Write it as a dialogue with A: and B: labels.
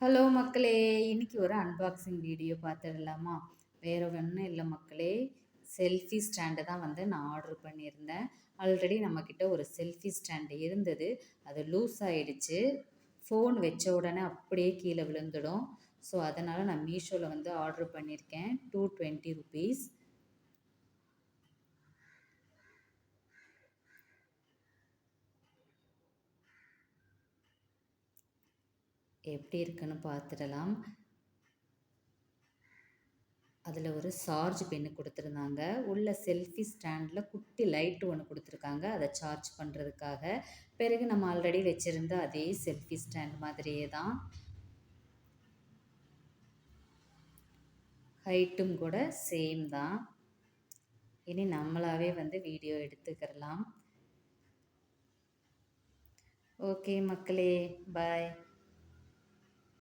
A: Hello மக்களே! இன்னைக்கு ஒரு அன்பாக்சிங் வீடியோ பார்த்துடலாமா? வேற ஒன்றும் இல்லை மக்களே. செல்ஃபி ஸ்டாண்டு தான் நான் ஆர்டர் பண்ணியிருந்தேன். ஆல்ரெடி நம்மக்கிட்ட ஒரு செல்ஃபி ஸ்டாண்டு இருந்தது. அது லூஸ் ஆயிடுச்சு. ஃபோன் வச்ச உடனே அப்படியே கீழே விழுந்துடும். ஸோ அதனால் நான் மீஷோவில் ஆர்டர் பண்ணியிருக்கேன். 220 ருபீஸ். எப்படி இருக்குன்னு பார்த்துடலாம். அதில் ஒரு சார்ஜ் பென்னு கொடுத்துருந்தாங்க. உள்ள செல்ஃபி ஸ்டாண்டில் குட்டி லைட்டு ஒன்று கொடுத்துருக்காங்க, அதை சார்ஜ் பண்ணுறதுக்காக. பிறகு நம்ம ஆல்ரெடி வச்சுருந்த அதே செல்ஃபி ஸ்டாண்ட் மாதிரியே தான், ஹைட்டும் கூட சேம் தான். இனி நம்மளாவே வீடியோ எடுத்துக்கிறலாம். ஓகே மக்களே, பாய்.